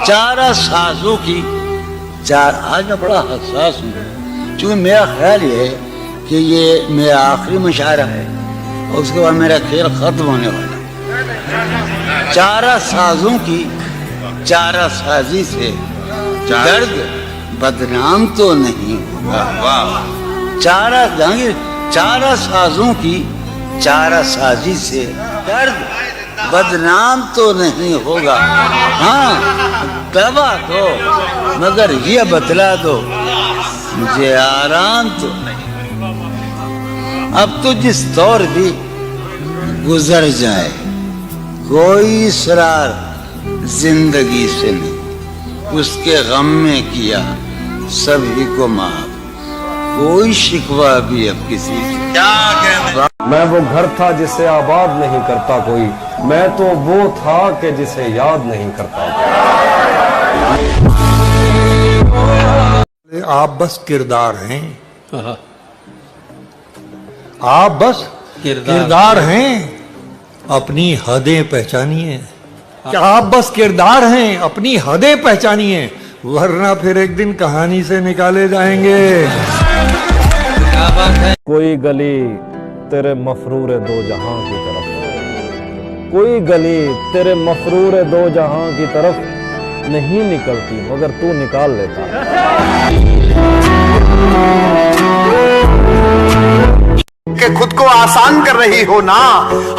चारा साजों की आज मैं बड़ा हसास हूँ, क्योंकि मेरा ख्याल ये है कि ये मेरा आखिरी मुशायरा है और उसके बाद मेरा खेल खत्म होने वाला है। चारा साजों की चारा साजी से दर्द बदनाम तो नहीं होगा। चारा साजों की चारा साजी से दर्द बदनाम तो नहीं होगा। हाँ दवा दो मगर ये बतला दो मुझे आराम तो नहीं। अब तो जिस दौर भी गुजर जाए कोई इसरार जिंदगी से नहीं, उसके गम में किया सभी को माफ, कोई शिकवा भी अब किसी से क्या कहने। मैं वो घर था जिसे आबाद नहीं करता कोई, मैं तो वो था कि जिसे याद नहीं करता। आप बस किरदार हैं, आप बस किरदार हैं, अपनी हदें पहचानिए। क्या आप बस किरदार हैं, अपनी हदें पहचानिए, वरना फिर एक दिन कहानी से निकाले जाएंगे। कोई गली तेरे मफरूर दो जहां की तरफ, कोई गली तेरे मफरूर दो जहां की तरफ नहीं निकलती मगर तू निकाल लेता। कि खुद को आसान कर रही हो ना,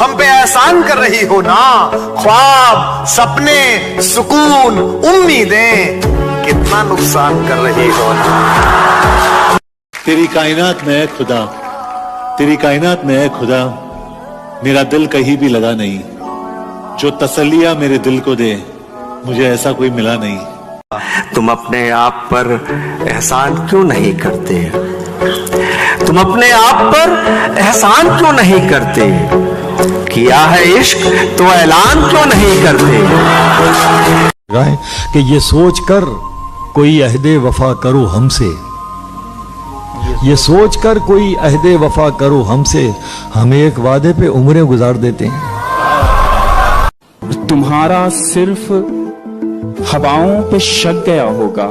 हम पे एहसान कर रही हो ना, ख्वाब सपने सुकून उम्मीदें कितना नुकसान कर रही हो ना। तेरी कायनात में है खुदा, तेरी कायनात में है खुदा, मेरा दिल कहीं भी लगा नहीं, जो तसल्लियां मेरे दिल को दे मुझे ऐसा कोई मिला नहीं। तुम अपने आप पर एहसान क्यों नहीं करते? तुम अपने आप पर एहसान क्यों नहीं करते? किया है इश्क तो ऐलान क्यों नहीं करते? कि ये सोच कर कोई अहदे वफा करो हमसे, ये सोच कर कोई अहदे वफा करो हमसे, हम एक वादे पे उम्रें गुजार देते हैं। तुम्हारा सिर्फ हवाओं पे शक गया होगा,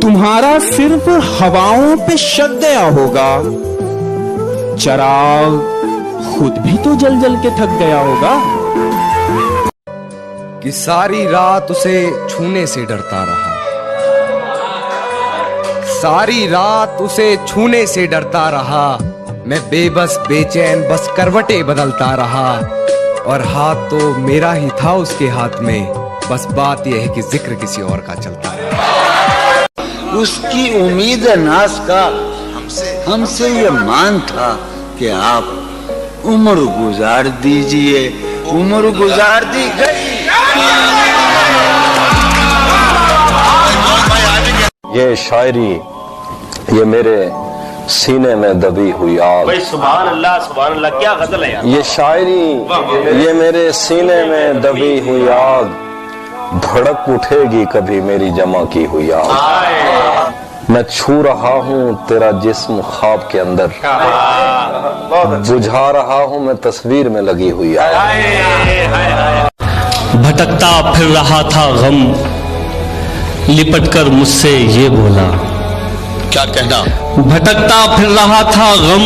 तुम्हारा सिर्फ हवाओं पे शक गया होगा, चराग खुद भी तो जल जल के थक गया होगा। कि सारी रात उसे छूने से डरता रहा, सारी रात उसे छूने से डरता रहा, मैं बेबस बेचैन बस करवटें बदलता रहा, और हाथ तो मेरा ही था उसके हाथ में, बस बात यह है कि जिक्र किसी और का चलता रहा। उसकी उम्मीद नाज का हमसे ये मान था कि आप उम्र गुजार दीजिए, उम्र गुजार दी गई। ये शायरी ये मेरे सीने में दबी हुई आग, भाई सुभान अल्लाह क्या गजल है यार। ये शायरी ये मेरे सीने में दबी हुई आग, भड़क उठेगी कभी मेरी जमा की हुई आग। मैं छू रहा हूँ तेरा जिस्म ख्वाब के अंदर, बुझा रहा हूँ मैं तस्वीर में लगी हुई आग। भटकता फिर रहा था गम, लिपटकर मुझसे ये बोला। क्या कहना? भटकता फिर रहा था गम,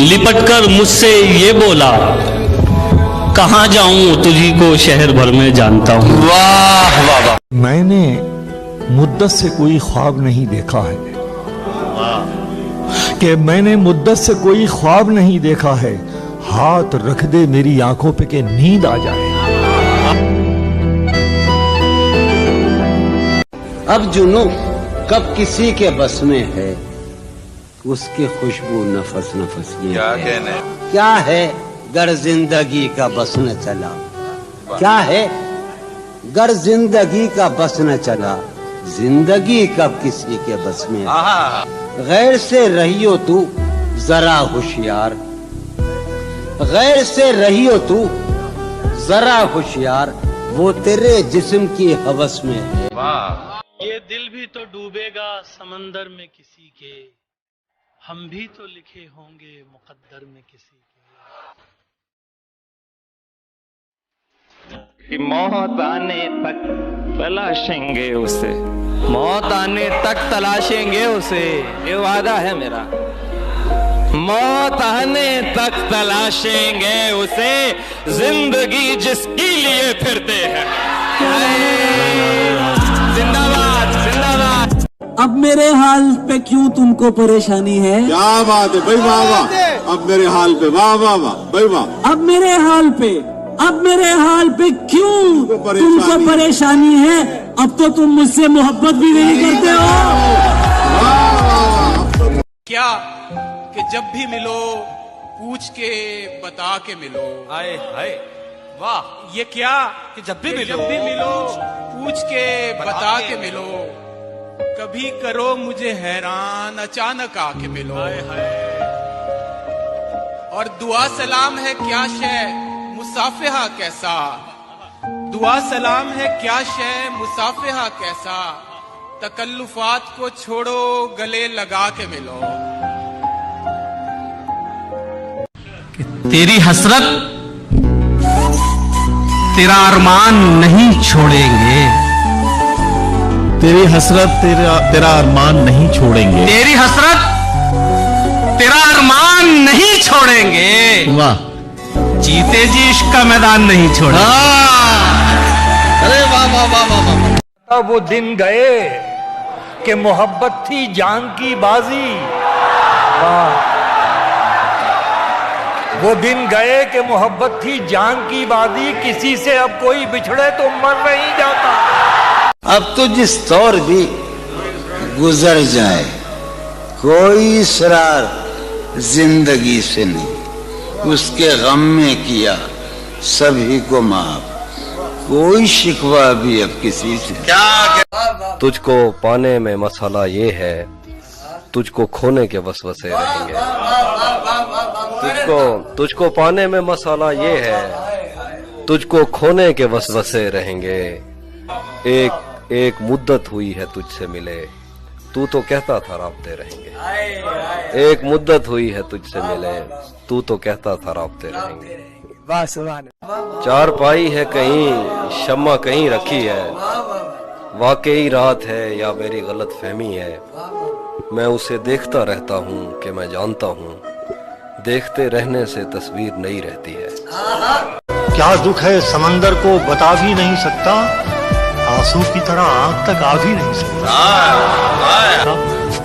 लिपटकर मुझसे ये बोला, कहाँ जाऊं तुझी को शहर भर में जानता हूँ। वाह वाह वाह। मैंने मुद्दत से कोई ख्वाब नहीं देखा है, कि मैंने मुद्दत से कोई ख्वाब नहीं देखा है, हाथ रख दे मेरी आंखों पे कि नींद आ जाए। अब जुनू कब किसी के बस में है, उसकी खुशबू नफस नफस में क्या है। कहने? क्या है गर जिंदगी का बस न चला, क्या है गर जिंदगी का बस न चला, जिंदगी कब किसी के बस में है। गैर से रहियो तू जरा होशियार, गैर से रहियो तू जरा होशियार, वो तेरे जिस्म की हवस में है। ये दिल भी तो डूबेगा समंदर में किसी के, हम भी तो लिखे होंगे मुकद्दर में किसी के। कि मौत आने तक तलाशेंगे उसे, मौत आने तक तलाशेंगे उसे, ये वादा है मेरा। मौत आने तक तलाशेंगे उसे, जिंदगी जिसके लिए फिरते हैं। जिंदाबाद जिंदाबाद। अब मेरे हाल पे क्यों तुमको परेशानी है? क्या बात है भाई, वाह वाह। अब मेरे हाल पे वाह वाह वाह भाई वाह। अब मेरे हाल पे क्यों तुमको परेशानी है? अब तो तुम मुझसे मोहब्बत भी नहीं करते हो। क्या कि जब भी मिलो पूछ के बता के मिलो। हाय हाय वाह। ये क्या कि जब भी मिलो पूछ के बता के मिलो। कभी करो मुझे हैरान अचानक आके मिलो। और दुआ सलाम है क्या शय मुसाफिहा कैसा, दुआ सलाम है क्या शय मुसाफिहा कैसा। तकल्लुफात को छोड़ो गले लगा के मिलो। तेरी हसरत तेरा अरमान नहीं छोड़ेंगे, तेरी हसरत तेरा अरमान नहीं छोड़ेंगे, तेरी हसरत तेरा अरमान नहीं छोड़ेंगे। वाह। जीते जी इश्क का मैदान नहीं छोड़ा। अरे वाह वाह वाह वाह वाह। वो दिन गए कि मोहब्बत थी जान की बाजी। वाह। वो दिन गए कि मोहब्बत थी जान की बाजी, किसी से अब कोई बिछड़े तो मर नहीं जाता। अब तो जिस दौर भी गुजर जाए, कोई इसरार जिंदगी से नहीं, उसके गम में किया सभी को माफ, कोई शिकवा भी अब किसी से। तुझको पाने में मसाला ये है, तुझको खोने के वसवसे रहेंगे। तुझको पाने में मसाला ये है, तुझको खोने के वसवसे रहेंगे। एक मुद्दत हुई है तुझसे मिले, तू तो कहता था राब्ते रहेंगे। एक मुद्दत हुई है तुझसे मिले, तू तो कहता था राब्ते रहेंगे। चार पाई है कहीं, शम्मा कहीं रखी है, वाकई रात है या मेरी गलत फहमी है। मैं उसे देखता रहता हूँ कि मैं जानता हूँ, देखते रहने से तस्वीर नहीं रहती है। क्या दुख है समंदर को बता भी नहीं सकता, आंसू की तरह आंख तक आ भी नहीं सकता।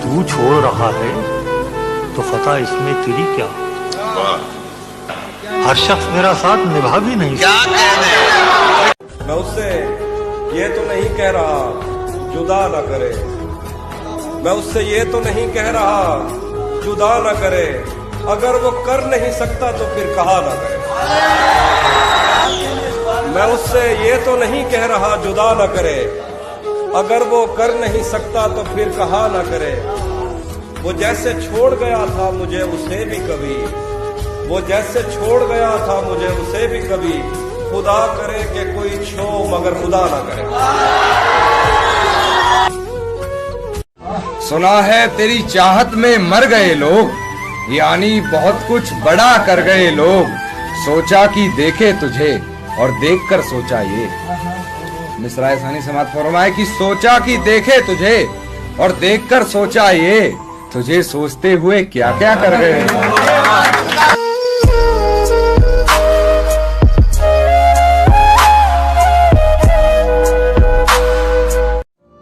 तू छोड़ रहा है तो पता इसमें तेरी क्या, हर शख्स मेरा साथ निभा भी नहीं सकता। मैं उससे ये तो नहीं कह रहा जुदा न करे, मैं उससे ये तो नहीं कह रहा जुदा न करे, अगर वो कर नहीं सकता तो फिर कहा न करे। मैं उससे ये तो नहीं कह रहा जुदा न करे, अगर वो कर नहीं सकता तो फिर कहा न करे। वो जैसे छोड़ गया था मुझे उसे भी कभी, वो जैसे छोड़ गया था मुझे उसे भी कभी, खुदा करे कि कोई छो मगर खुदा ना करे। सुना है तेरी चाहत में मर गए लोग, यानी बहुत कुछ बड़ा कर गए लोग। सोचा कि देखे तुझे और देखकर सोचा ये, मिसरा सानी समात फरमाए कि सोचा कि देखे तुझे और देखकर सोचा ये, तुझे सोचते हुए क्या क्या कर गए।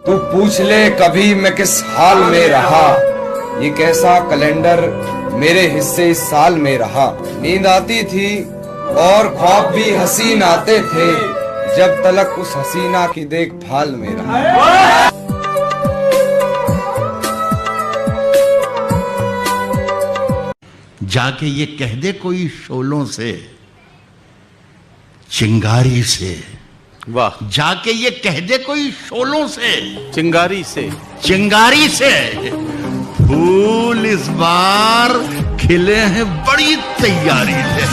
तू पूछ ले कभी मैं किस हाल में रहा, ये कैसा कैलेंडर मेरे हिस्से इस साल में रहा। नींद आती थी और ख्वाब भी हसीन आते थे, जब तलक उस हसीना की देखभाल में रहा। जाके ये कह दे कोई शोलों से, चिंगारी से। वाह। जाके ये कह दे कोई शोलों से, चिंगारी से, चिंगारी से, फूल इस बार खिले हैं बड़ी तैयारी से।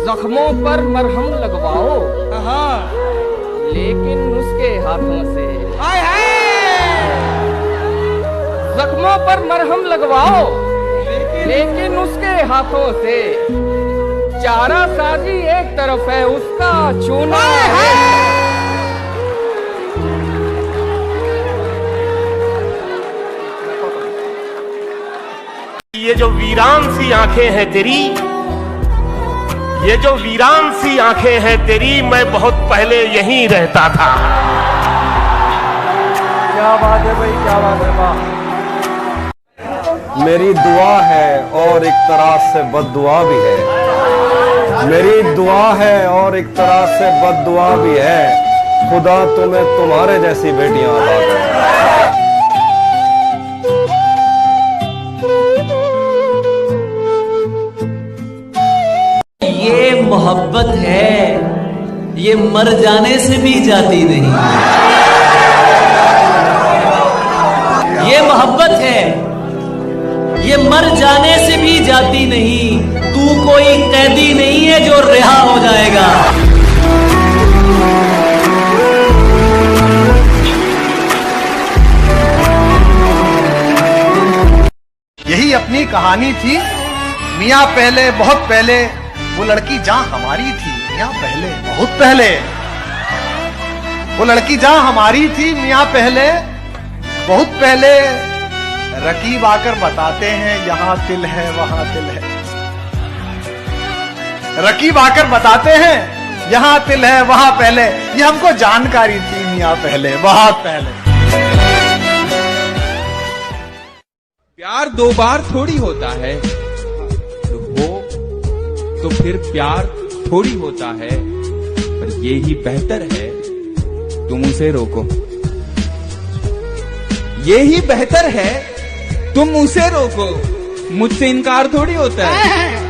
जख्मों पर मरहम लगवाओ, लेकिन उसके हाथों से। जख्मों पर मरहम लगवाओ, लेकिन उसके हाथों से। चारा साजी एक तरफ है, उसका चूना है। ये जो वीरान सी आंखें हैं तेरी, ये जो वीरान सी आंखें हैं तेरी, मैं बहुत पहले यहीं रहता था। क्या बात है भाई, क्या बात है। वाह। मेरी दुआ है और एक तरह से बद्दुआ भी है। मेरी दुआ है और एक तरह से बद्दुआ भी है। खुदा तुम्हें तुम्हारे जैसी बेटियां अता करे। ये मोहब्बत है, ये मर जाने से भी जाती नहीं। ये मोहब्बत है, ये मर जाने से भी जाती नहीं। तू कोई कैदी नहीं है जो रिहा हो जाएगा। यही अपनी कहानी थी मियाँ पहले, बहुत पहले। वो लड़की जहां हमारी थी मियाँ पहले, बहुत पहले। वो लड़की जहां हमारी थी मियाँ पहले, बहुत पहले। रकीब आकर बताते हैं यहाँ तिल है वहां तिल है। रकीब आकर बताते हैं यहाँ तिल है वहां पहले। ये हमको जानकारी थी मियाँ पहले, बहुत पहले। प्यार दो बार थोड़ी होता है, तो फिर प्यार थोड़ी होता है। पर ये ही बेहतर है तुम उसे रोको। ये ही बेहतर है तुम उसे रोको। मुझसे इनकार थोड़ी होता है।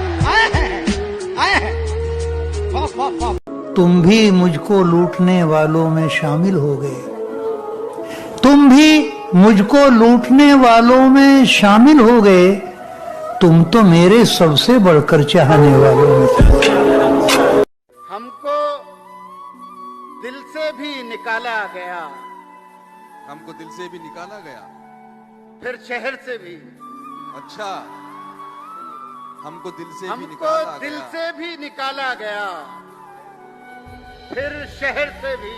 तुम भी मुझको लूटने वालों में शामिल हो गए। तुम भी मुझको लूटने वालों में शामिल हो गए। तुम तो मेरे सबसे बढ़कर चाहने वालों में थे। हमको दिल से भी निकाला गया, हमको दिल से भी निकाला गया, फिर शहर से भी। अच्छा, हमको दिल से भी हमको निकाला दिल गया। से भी निकाला गया, फिर शहर से भी।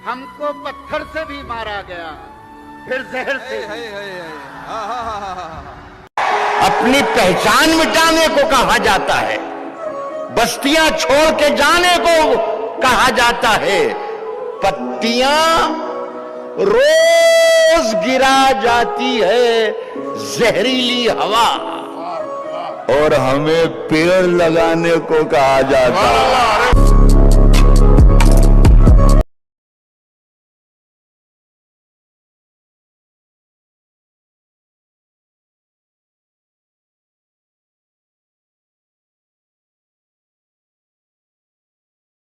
हमको पत्थर से भी मारा गया, फिर जहर से भी। अपनी पहचान मिटाने को कहा जाता है, बस्तियां छोड़ के जाने को कहा जाता है। पत्तियां रोज गिरा जाती है जहरीली हवा, और हमें पेड़ लगाने को कहा जाता है।